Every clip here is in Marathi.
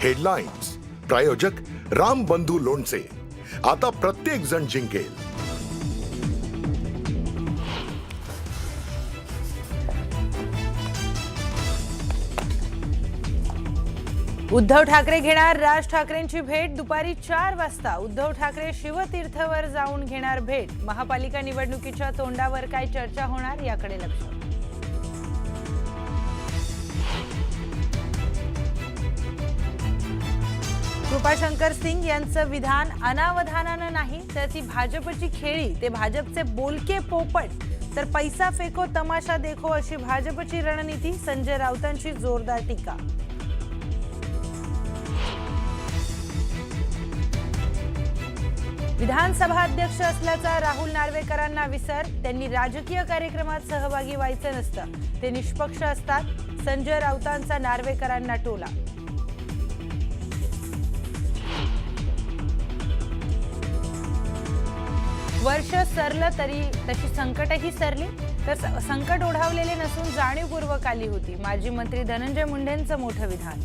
हेडलाईन्स प्रायोजक राम बंधू लोणचे. आता प्रत्येक जण जिंकेल. उद्धव ठाकरे घेणार राज ठाकरेंची भेट. दुपारी 4 वाजता उद्धव ठाकरे शिवतीर्थवर जाऊन घेणार भेट. महापालिका निवडणुकीच्या तोंडावर काय चर्चा होणार याकडे लक्ष. कृपाशंकर सिंग यांचं विधान अनावधानानं नाही तर ती भाजपची खेळी, ते भाजपचे बोलके पोपट, तर पैसा फेको तमाशा देखो अशी भाजपची रणनीती. संजय राऊतांची जोरदार टीका. विधानसभा अध्यक्ष असल्याचा राहुल नार्वेकरांना विसर. त्यांनी राजकीय कार्यक्रमात सहभागी व्हायचं नसतं, ते निष्पक्ष असतात. संजय राऊतांचा नार्वेकरांना टोला. वर्ष सरलं तरी तशी संकटही सरली, तर संकट ओढावलेले नसून जाणीवपूर्वक आली होती. माजी मंत्री धनंजय मुंडेंचं मोठं विधान.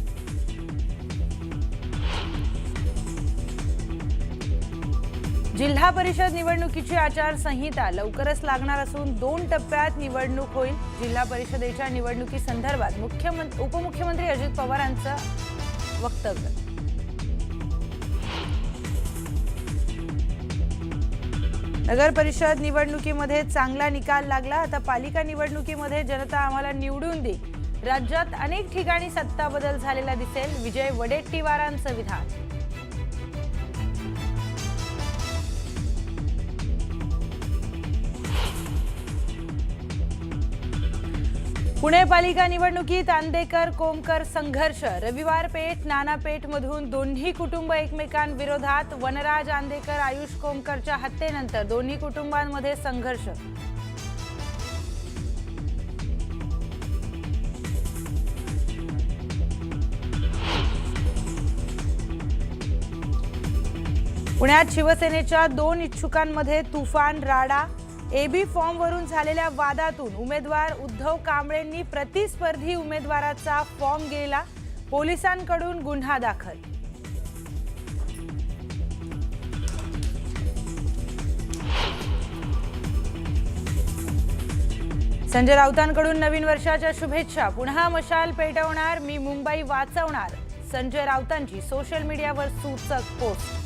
जिल्हा परिषद निवडणुकीची आचारसंहिता लवकरच लागणार असून 2 टप्प्यात निवडणूक होईल. जिल्हा परिषदेच्या निवडणुकीसंदर्भात उपमुख्यमंत्री अजित पवारांचं वक्तव्य. नगर परिषद निवडणुकीमध्ये चांगला निकाल लागला. आता पालिका निवडणुकीमध्ये जनता आम्हाला निवडून दे. राज्यात अनेक ठिकाणी सत्ता बदल झालेला दिसेल. विजय वडेट्टीवारांचं विधान. पुणे पालिका निवडणुकीत आंदेकर कोमकर संघर्ष. रविवार पेठ नाना पेठ मधून दोन्ही कुटुंब एकमेकांविरोधात. वनराज आंदेकर आयुष कोमकरच्या हत्येनंतर दोन्ही कुटुंबांमध्ये संघर्ष. पुण्यात शिवसेनेच्या 2 इच्छुकांमध्ये तुफान राडा. एबी फॉर्मवरून झालेल्या वादातून उमेदवार उद्धव कांबळेंनी प्रतिस्पर्धी उमेदवाराचा फॉर्म गेला. पोलिसांकडून गुन्हा दाखल. संजय राऊतांकडून नवीन वर्षाच्या शुभेच्छा. पुन्हा मशाल पेटवणार, मी मुंबई वाचवणार. संजय राऊतांची सोशल मीडियावर सूचक पोस्ट.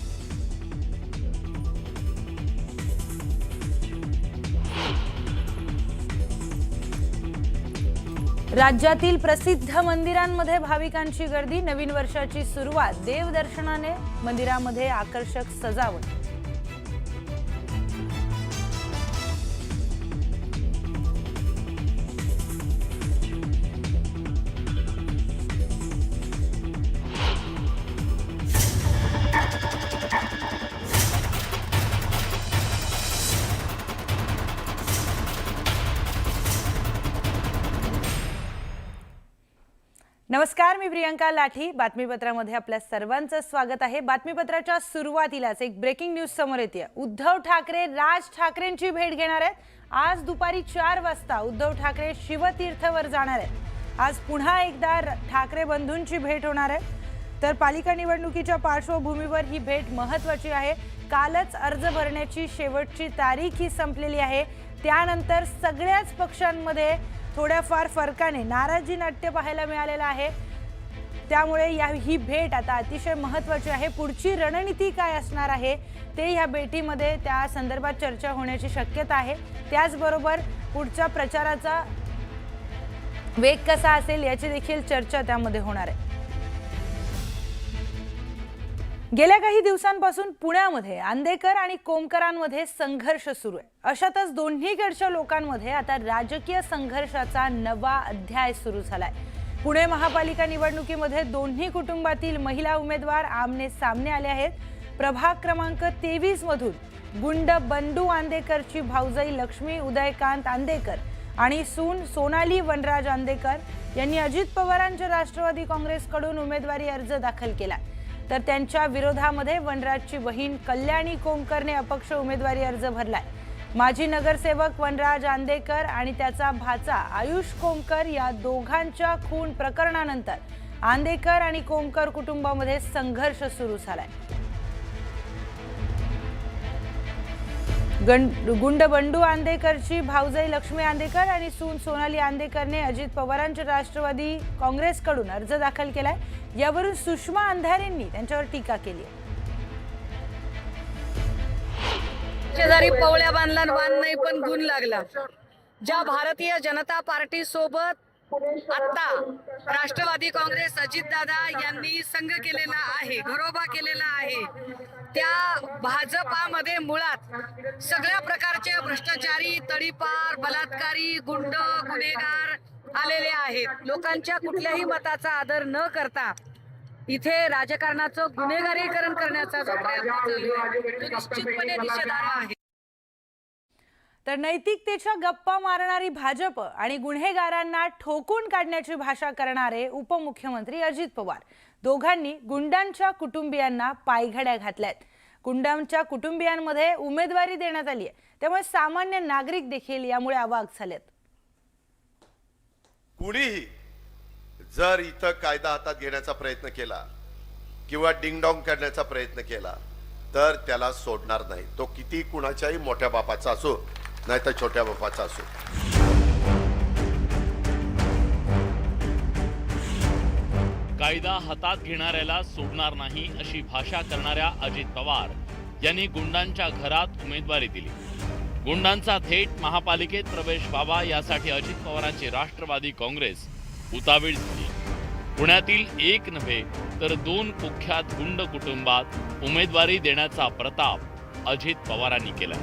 राज्यातील प्रसिद्ध मंदिरांमध्ये भाविकांची गर्दी. नवीन वर्षाची सुरुवात देवदर्शनाने. मंदिरामध्ये आकर्षक सजावट. नमस्कार, मी प्रियंका लाठी. बातमीपत्रामध्ये आपल्या सर्वांचं स्वागत आहे. बातमीपत्राच्या सुरुवातीलाच एक ब्रेकिंग न्यूज समोर येते. उद्धव ठाकरे राज ठाकरेंची भेट घेणार आहेत. आज दुपारी 4 वाजता उद्धव ठाकरे शिवतीर्थवर जाणार आहेत. आज पुन्हा एकदा ठाकरे बंधूंची भेट होणार आहे. तर पालिका निवडणुकीच्या पार्श्वभूमीवर ही भेट महत्त्वाची आहे. कालच अर्ज भरण्याची शेवटची तारीख ही संपलेली आहे. त्यानंतर सगळ्याच पक्षांमध्ये थोड्याफार फरकाने नाराजी नाट्य पाहायला मिळालेलं आहे. त्यामुळे ही भेट आता अतिशय महत्त्वाची आहे. पुढची रणनीती काय असणार आहे ते या भेटीमध्ये त्या संदर्भात चर्चा होण्याची शक्यता आहे. त्याचबरोबर पुढच्या प्रचाराचा वेग कसा असेल याची देखील चर्चा त्यामध्ये होणार आहे. गेल्या काही दिवसांपासून पुण्यामध्ये आंदेकर आणि कोमकरांमध्ये संघर्ष सुरू आहे. अशातच दोन्हीकडच्या लोकांमध्ये आता राजकीय संघर्षाचा नवा अध्याय सुरू झालाय. पुणे महापालिका निवडणुकीमध्ये दोन्ही कुटुंबातील महिला उमेदवार आमने सामने आले आहेत. प्रभाग क्रमांक 23 मधून गुंड बंडू आंदेकरची भाऊजाई लक्ष्मी उदयकांत आंदेकर आणि सून सोनाली वनराज आंदेकर यांनी अजित पवारांच्या राष्ट्रवादी काँग्रेसकडून उमेदवारी अर्ज दाखल केला. तर त्यांच्या विरोधामध्ये वनराजची बहीण कल्याणी कोमकरने अपक्ष उमेदवारी अर्ज भरलाय. माजी नगरसेवक वनराज आंदेकर आणि त्याचा भाचा आयुष कोमकर या दोघांच्या खून प्रकरणानंतर आंदेकर आणि कोमकर कुटुंबामध्ये संघर्ष सुरू झालाय। गुंड बंडू आंदेकरची भाऊजाई लक्ष्मी आंदेकर आणि सून सोनाली आंदेकरने अजित पवारांच्या राष्ट्रवादी काँग्रेसकडून अर्ज दाखल केलाय। यावरून सुषमा अंधारेंनी त्यांच्यावर टीका केली आहे। शेजारी पवळ्या बांधला बांध नाही पण गुण लागला। ज्या भारतीय जनता पार्टी सोबत आता राष्ट्रवादी काँग्रेस अजितदादा यांनी संघ केलेला आहे, घरोबा केलेला आहे, त्या भाजपामध्ये मुळात सगळ्या प्रकारचे भ्रष्टाचारी, तडीपार, बलात्कारी, गुंड, गुन्हेगार आलेले आहेत। लोकांच्या कुठल्याही मताचा आदर न करता इथे राजकारणाचं गुन्हेगारीकरण करण्याचा जो प्रयत्न चालू आहे तो निश्चितपणे निषेधार्ह आहे। तर नैतिकतेच्या गप्पा मारणारी भाजप आणि गुन्हेगारांना ठोकून काढण्याची भाषा करणारे उपमुख्यमंत्री अजित पवार दोघांनी गुंडांच्या कुटुंबियांना पायघड्या घातल्यात। गुंडांच्या कुटुंबियांमध्ये उमेदवारी देण्यात आली आहे, त्यामुळे सामान्य नागरिक देखील यामुळे अवाक झालेत। कुणीही जर इथं कायदा हातात घेण्याचा प्रयत्न केला किंवा डिंगडॉंग करण्याचा प्रयत्न केला तर त्याला सोडणार नाही। तो किती कुणाच्याही मोठ्या बापाचा असो नाही तर छोट्या बापाचा असो। कायदा हातात घेणाऱ्याला सोडणार नाही अशी भाषा करणाऱ्या अजित पवार यांनी गुंडांच्या घरात उमेदवारी दिली। गुंडांचा थेट महापालिकेत प्रवेश व्हावा यासाठी अजित पवारांची राष्ट्रवादी काँग्रेस उतावीळ झाली। पुण्यातील एक नव्हे तर 2 कुख्यात गुंड कुटुंबात उमेदवारी देण्याचा प्रताप अजित पवारांनी केला।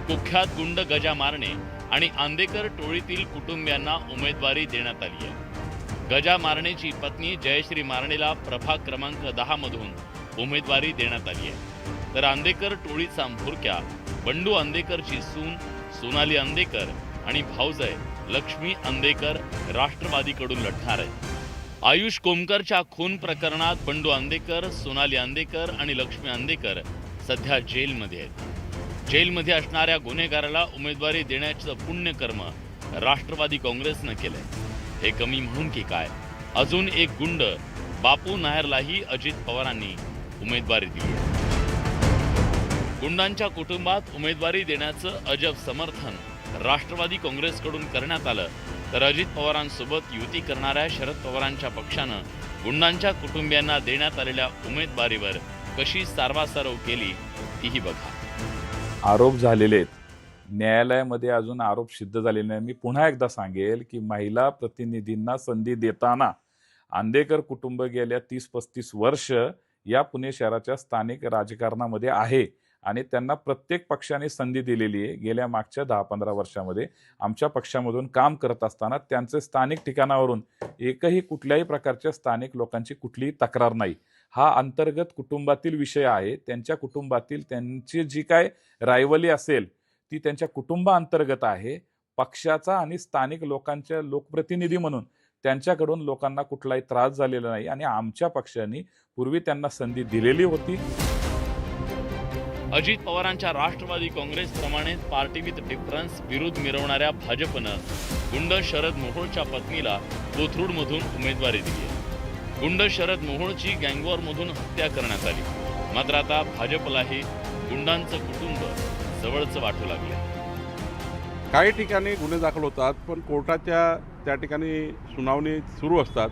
कुख्यात गुंड गजा मारणे आणि आंदेकर टोळीतील कुटुंबियांना उमेदवारी देण्यात आली आहे। गजा मारणेची पत्नी जयश्री मारणेला प्रभाग क्रमांक 10 मधून उमेदवारी देण्यात आली आहे, तर आंदेकर टोळीचा म्होरक्या बंडू आंदेकरची सून सोनाली आंदेकर आणि भाऊजाई लक्ष्मी आंदेकर राष्ट्रवादीकडून लढणार आहेत। आयुष कोमकरच्या खून प्रकरणात बंडू आंदेकर, सोनाली आंदेकर आणि लक्ष्मी आंदेकर सध्या जेलमध्ये आहेत। जेलमध्ये असणाऱ्या गुन्हेगाराला उमेदवारी देण्याचं पुण्यकर्म राष्ट्रवादी काँग्रेसनं केलंय। हे कमी म्हणून की काय, अजून एक गुंड बापू नायरलाही अजित पवारांनी उमेदवारी दिली आहे। गुंडांच्या कुटुंबात उमेदवारी देण्याचं अजब समर्थन राष्ट्रवादी काँग्रेसकडून करण्यात आलं, तर अजित पवारांसोबत युती करणाऱ्या शरद पवारांच्या पक्षानं गुंडांच्या कुटुंबियांना देण्यात आलेल्या उमेदवारीवर कशी सारवासारव केली तीही बघा। आरोप झालेले आहेत, न्यायालयामध्ये अजून आरोप सिद्ध झालेले नाही। मी पुन्हा एकदा सांगेल की महिला प्रतिनिधींना संधी देताना आंदेकर कुटुंब गेल्या 30-35 वर्ष या पुणे शहराच्या स्थानिक राजकारणामध्ये आहे आणि त्यांना प्रत्येक पक्षाने संधी दिलेली आहे। गेल्या मागच्या 10-15 वर्षामध्ये आमच्या पक्षामधून काम करत असताना त्यांचे स्थानिक ठिकाणावरून एकही कुठल्याही प्रकारच्या स्थानिक लोकांची कुठलीही तक्रार नाही। हा अंतर्गत कुटुंबातील विषय आहे। त्यांच्या कुटुंबातील त्यांची जी काय रायवली असेल ती त्यांच्या कुटुंबाअंतर्गत आहे। पक्षाचा आणि स्थानिक लोकांच्या लोकप्रतिनिधी म्हणून त्यांच्याकडून लोकांना कुठलाही त्रास झालेला नाही आणि आमच्या पक्षाने पूर्वी त्यांना संधी दिलेली होती। अजित पवारांच्या राष्ट्रवादी काँग्रेसप्रमाणे पार्टी विथ डिफरन्स विरोध मिरवणाऱ्या भाजपनं गुंड शरद मोहोळच्या पत्नीला कोथरूडमधून उमेदवारी दिली आहे। गुंड शरद मोहोळची गँगवॉरमधून हत्या करण्यात आली, मात्र आता भाजपलाही गुंडांचं कुटुंब जवळचं वाटू लागले। काही ठिकाणी गुन्हे दाखल होतात पण कोर्टाच्या त्या ठिकाणी सुनावणी सुरू असतात,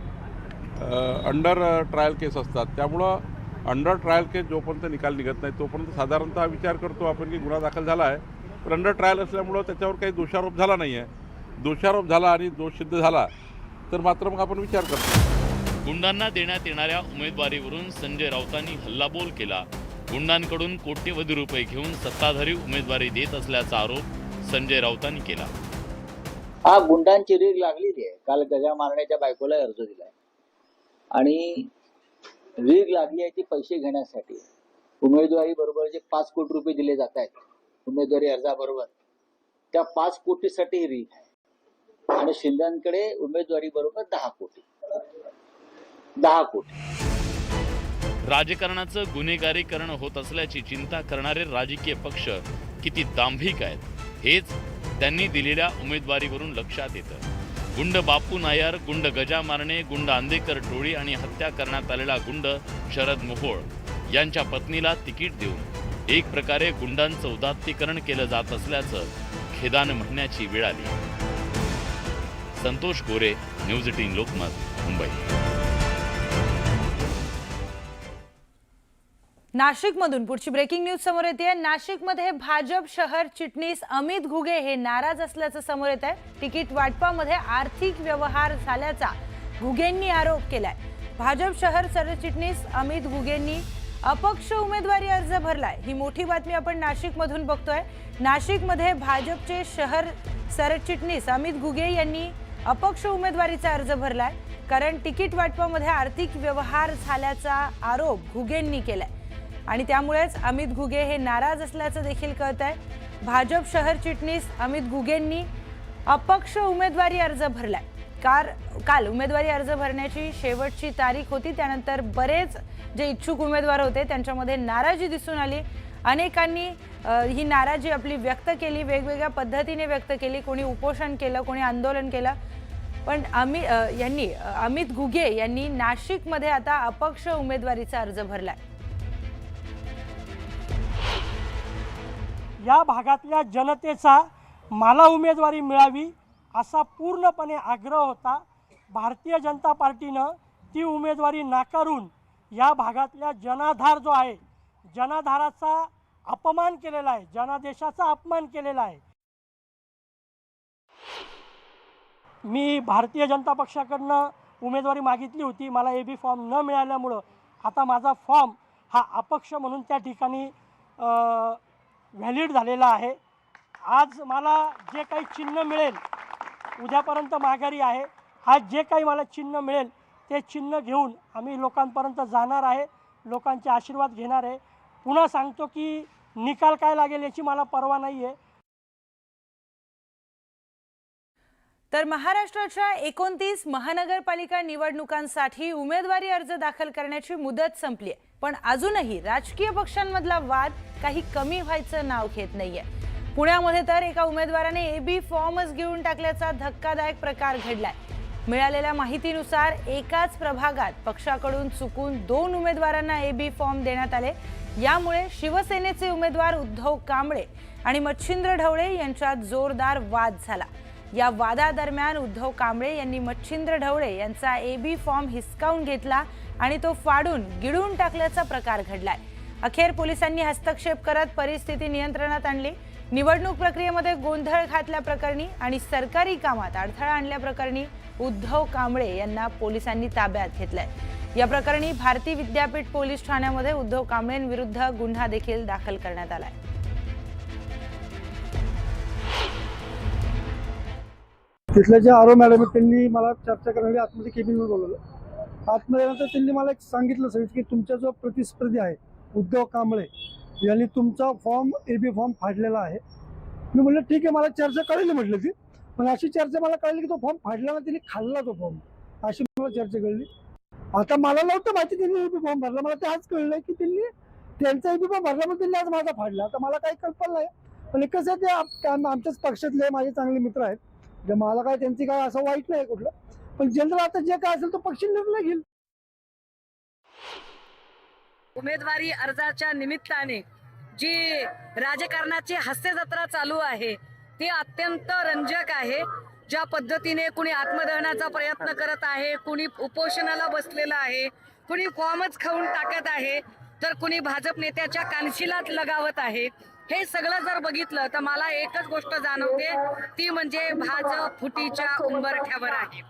अंडर ट्रायल केस असतात। त्यामुळं अंडर ट्रायल केस जोपर्यंत निकाल निघत नाही तोपर्यंत साधारणतः विचार करतो आपण की गुन्हा दाखल झाला आहे, पण अंडर ट्रायल असल्यामुळं त्याच्यावर काही दोषारोप झाला नाही आहे। दोषारोप झाला आणि दोष सिद्ध झाला तर मात्र मग आपण विचार करतो। गुंडांना देण्यात येणाऱ्या उमेदवारीवरून संजय राऊतांनी हल्लाबोल केला। गुंडांकडून कोट्यवधी रुपये घेऊन सत्ताधारी उमेदवारी देत असल्याचा आरोप संजय राऊतांनी केला। हा गुंडांची रीग लागलेली आहे। काल गजा मारण्याच्या बायकोला अर्ज दिलाय आणि रीग लागली आहे ती पैसे घेण्यासाठी। उमेदवारी बरोबर जे 5 कोटी रुपये दिले जात आहेत उमेदवारी अर्जाबरोबर, त्या 5 कोटीसाठी रीग आहे आणि शिंदेकडे उमेदवारी बरोबर 10 कोटी। राजकारणाचं गुन्हेगारीकरण होत असल्याची चिंता करणारे राजकीय पक्ष किती दांभिक आहेत हेच त्यांनी दिलेल्या उमेदवारीवरून लक्षात येतं। गुंड बापू नायर, गुंड गजा मारणे, गुंड आंदेकर टोळी आणि हत्या करण्यात आलेला गुंड शरद मोहोळ यांच्या पत्नीला तिकीट देऊन एक प्रकारे गुंडांचं उदात्तीकरण केलं जात असल्याचं खेदानं म्हणण्याची वेळ आली. संतोष गोरे, न्यूज 18 लोकमत, मुंबई. नाशिकमधून पुढची ब्रेकिंग न्यूज समोर येते. नाशिकमध्ये भाजप शहर चिटणीस अमित घुगे हे नाराज असल्याचं समोर येत आहे. तिकीट वाटपामध्ये आर्थिक व्यवहार झाल्याचा घुगेंनी आरोप केलाय. भाजप शहर सरचिटणीस अमित घुगेंनी अपक्ष उमेदवारी अर्ज भरलाय. ही मोठी बातमी आपण नाशिकमधून बघतोय. नाशिकमध्ये भाजपचे शहर सरचिटणीस अमित घुगे यांनी अपक्ष उमेदवारीचा अर्ज भरलाय, कारण तिकीट वाटपामध्ये आर्थिक व्यवहार झाल्याचा आरोप घुगेंनी केलाय आणि त्यामुळेच अमित घुगे हे नाराज असल्याचं देखील कळत आहे. भाजप शहर चिटणीस अमित घुगेंनी अपक्ष उमेदवारी अर्ज भरलाय. काल उमेदवारी अर्ज भरण्याची शेवटची तारीख होती. त्यानंतर बरेच जे इच्छुक उमेदवार होते त्यांच्यामध्ये नाराजी दिसून आली. अनेकांनी ही नाराजी आपली व्यक्त केली, वेगवेगळ्या पद्धतीने व्यक्त केली. कोणी उपोषण केलं, कोणी आंदोलन केलं. पण अमित घुगे यांनी नाशिकमध्ये आता अपक्ष उमेदवारीचा अर्ज भरलाय. या भागातल्या जनतेचा मला उमेदवारी मिळावी असा पूर्णपणे आग्रह होता. भारतीय जनता पार्टीनं ती उमेदवारी नाकारून या भागातल्या जनाधार जो आहे, जनाधाराचा अपमान केलेला आहे, जनादेशाचा अपमान केलेला आहे. मी भारतीय जनता पक्षाकडनं उमेदवारी मागितली होती. मला AB फॉर्म न मिळाल्यामुळं आता माझा फॉर्म हा अपक्ष म्हणून त्या ठिकाणी व्हॅलिड झालेला आहे. आज मला जे काही चिन्ह मिळेल, उद्यापर्यंत माघारी आहे, आज जे काही मला चिन्ह मिळेल ते चिन्ह घेऊन आम्ही लोकांपर्यंत जाणार आहे, लोकांचे आशीर्वाद घेणार आहे. पुन्हा सांगतो की निकाल काय लागेल याची मला पर्वा नाही आहे. तर महाराष्ट्राच्या 29 महानगरपालिका निवडणुकांसाठी उमेदवारी अर्ज दाखल करण्याची मुदत संपली आहे. पण अजूनही राजकीय पक्षांमधला वाद काही कमी व्हायचं नाव घेत नाहीये. पुण्यामध्ये तर एका उमेदवाराने AB फॉर्मच घेऊन टाकल्याचा धक्कादायक प्रकार घडलाय. मिळालेल्या माहितीनुसार एकाच प्रभागात पक्षाकडून चुकून 2 उमेदवारांना AB फॉर्म देण्यात आले. यामुळे शिवसेनेचे उमेदवार उद्धव कांबळे आणि मच्छिंद्र ढवळे यांच्यात जोरदार वाद झाला. या वादादरम्यान उद्धव कांबळे यांनी मच्छिंद्र ढवळे यांचा AB फॉर्म हिसकावून घेतला आणि तो फाडून गिळून टाकल्याचा प्रकार घडलाय. अखेर पोलिसांनी हस्तक्षेप करत परिस्थिती नियंत्रणात आणली. निवडणूक प्रक्रियेमध्ये गोंधळ घातल्याप्रकरणी आणि सरकारी कामात अडथळा आणल्याप्रकरणी उद्धव कांबळे यांना पोलिसांनी ताब्यात घेतलंय. या प्रकरणी भारती विद्यापीठ पोलीस ठाण्यामध्ये उद्धव कांबळेंविरुद्ध गुन्हा देखील दाखल करण्यात आलाय. तिथल्या जे आरो मॅडम त्यांनी मला चर्चा करण्यासाठी आतमध्ये केबिनमध्ये बोलवलं. आतमध्ये नंतर त्यांनी मला एक सांगितलं सगळं की तुमचा जो प्रतिस्पर्धी आहे उद्धव कांबळे यांनी तुमचा फॉर्म AB फॉर्म फाडलेला आहे. मी म्हटलं ठीक आहे, मला चर्चा कळली म्हटलं ती. पण अशी चर्चा मला कळली की तो फॉर्म फाडला ना, त्यांनी खाल्ला तो फॉर्म, अशी मला चर्चा कळली. आता मला नव्हतं माहिती त्यांनी AB फॉर्म भरला. मला ते आज कळलं की त्यांनी त्यांचा AB फॉर्म भरला, पण त्यांनी आज माझा फाडला. आता मला काही कल्पना नाही. पण कसं आहे, ते आमच्याच पक्षातले माझे चांगले मित्र आहेत. मला काय त्यांची काय असं वाईट नाही कुठलं. पण जनरल आता जे काय असेल तो पक्ष निर्णय घेईल. उमेदवारी अर्जाच्या निमित्ताने जी राजकारणाची हास्य जत्रा चालू आहे ती अत्यंत रंजक आहे. ज्या पद्धतीने कुणी आत्मदहनाचा प्रयत्न करत आहे, कुणी उपोषणाला बसलेलं आहे, कुणी फॉर्मच खाऊन टाकत आहे, तर कुणी भाजप नेत्याच्या कानशिलात लगावत आहे. हे सगळं जर बघितलं तर मला एकच गोष्ट जाणवते, ती म्हणजे भाजप फुटीच्या उंबरठ्यावर आहे.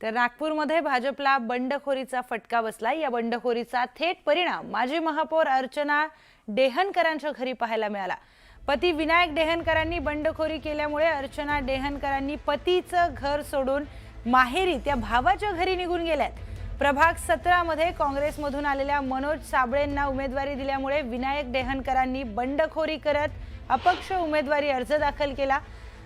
तर नागपूरमध्ये भाजपला बंडखोरीचा फटका बसला. या बंडखोरीचा थेट परिणाम माजी महापौर अर्चना डेहनकरांच्या घरी पाहायला मिळाला. पती विनायक डेहनकरांनी बंडखोरी केल्यामुळे अर्चना डेहनकरांनी पतीचं घर सोडून माहेरी त्या भावाच्या घरी निघून गेल्यात. प्रभाग 17 मध्ये काँग्रेसमधून आलेल्या मनोज साबळेंना उमेदवारी दिल्यामुळे विनायक डेहनकरांनी बंडखोरी करत अपक्ष उमेदवारी अर्ज दाखल केला.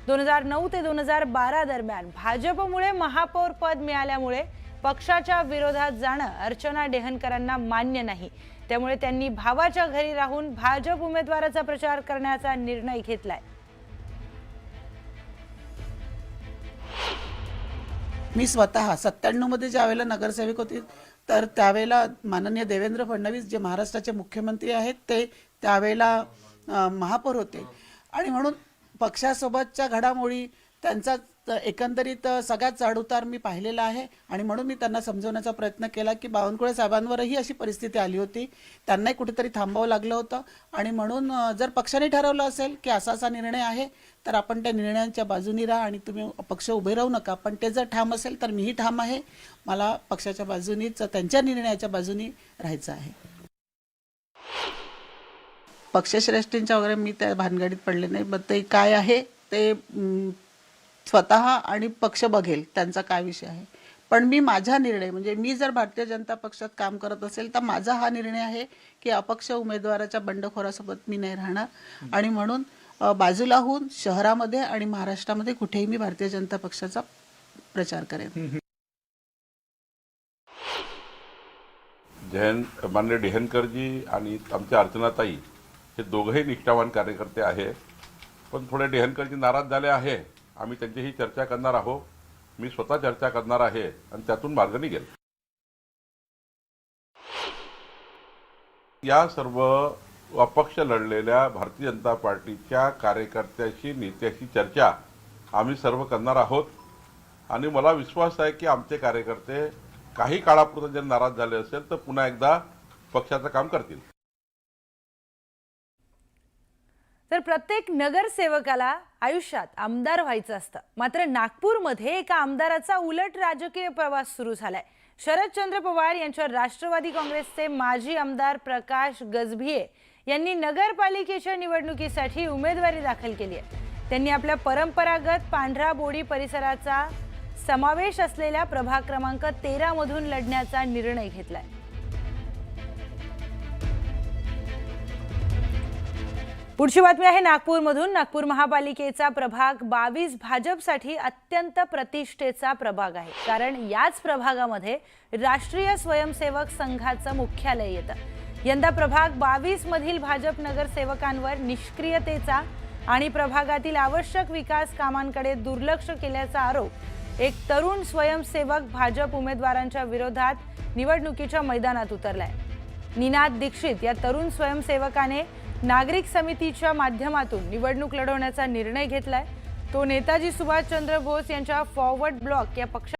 2009 ते 2012 दरम्यान भाजपमुळे महापौर पद मिळाल्यामुळे पक्षाच्या विरोधात जाणं अर्चना डेहनकरांना मान्य नाही. त्यामुळे त्यांनी भावाच्या घरी राहून भाजप उमेदवाराचा प्रचार करण्याचा निर्णय घेतलाय. मी स्वतः 97मध्ये ज्यावेळेला नगरसेवक होते तर त्यावेळेला माननीय देवेंद्र फडणवीस जे महाराष्ट्राचे मुख्यमंत्री आहेत ते त्यावेळेला महापौर होते आणि म्हणून पक्षासोबतच्या घडामोडी त्यांचा एकंदरीत सगळ्यात चढउतार मी पाहिलेला आहे आणि म्हणून मी त्यांना समजवण्याचा प्रयत्न केला की बावनकुळे साहेबांवरही अशी परिस्थिती आली होती, त्यांनाही कुठेतरी थांबावं लागलं होतं आणि म्हणून जर पक्षाने ठरवलं असेल की असा निर्णय आहे तर आपण त्या निर्णयांच्या बाजूनी राहा आणि तुम्ही पक्ष उभे राहू नका, पण ते जर ठाम असेल तर मीही ठाम आहे, मला पक्षाच्या बाजूनीच त्यांच्या निर्णयाच्या बाजूनी राहायचं आहे. पक्षश्रेष्ठींच्या वगैरे मी त्या भानगडीत पडले नाही, पण ते काय आहे ते स्वतः आणि पक्ष बघेल त्यांचा काय विषय आहे. पण मी माझा निर्णय म्हणजे मी जर भारतीय जनता पक्षात काम करत असेल तर माझा हा निर्णय आहे की अपक्ष उमेदवाराच्या बंडखोरासोबत मी नाही राहणार आणि म्हणून बाजूला होऊन शहरामध्ये आणि महाराष्ट्रामध्ये कुठेही मी भारतीय जनता पक्षाचा प्रचार करेन. माननीय डेहनकरजी आणि आमच्या अर्चनाताई हे दोघंही निष्ठावान कार्यकर्ते आहे, पण थोडे डेहनकरजी नाराज झाले आहे. आम्ही त्यांच्याशी चर्चा करणार आहोत, मी स्वतः चर्चा करणार आहे आणि त्यातून मार्ग निघेल. या सर्व अपक्ष लढलेल्या भारतीय जनता पार्टीच्या कार्यकर्त्याशी नेत्याशी चर्चा आम्ही सर्व करणार आहोत आणि मला विश्वास आहे की आमचे कार्यकर्ते काही काळापुरते जर नाराज झाले असेल तर पुन्हा एकदा पक्षाचं काम करतील. तर प्रत्येक नगरसेवकाला आयुष्यात आमदार व्हायचं असतं, मात्र नागपूरमध्ये एका आमदाराचा उलट राजकीय प्रवास सुरू झालाय. शरदचंद्र पवार यांच्या राष्ट्रवादी काँग्रेसचे माजी आमदार प्रकाश गजभिये यांनी नगरपालिकेच्या निवडणुकीसाठी उमेदवारी दाखल केली आहे. त्यांनी आपल्या परंपरागत पांढरा बोडी परिसराचा समावेश असलेल्या प्रभाग क्रमांक 13 मधून लढण्याचा निर्णय घेतलाय. पुढची बातमी आहे नागपूरमधून. नागपूर महापालिकेचा प्रभाग 22 भाजपसाठी अत्यंत प्रतिष्ठेचा प्रभाग आहे, कारण याच प्रभागामध्ये राष्ट्रीय स्वयंसेवक संघाचं मुख्यालय येतं. यंदा प्रभाग 22 मधील भाजप नगरसेवकांवर निष्क्रियतेचा आणि प्रभागातील आवश्यक विकास कामांकडे दुर्लक्ष केल्याचा आरोप एक तरुण स्वयंसेवक भाजप उमेदवारांच्या विरोधात निवडणुकीच्या मैदानात उतरलाय. निनाद दीक्षित या तरुण स्वयंसेवकाने नागरिक समितीच्या माध्यमातून निवडणूक लढवण्याचा निर्णय घेतलाय. तो नेताजी सुभाषचंद्र बोस यांच्या फॉरवर्ड ब्लॉक या पक्ष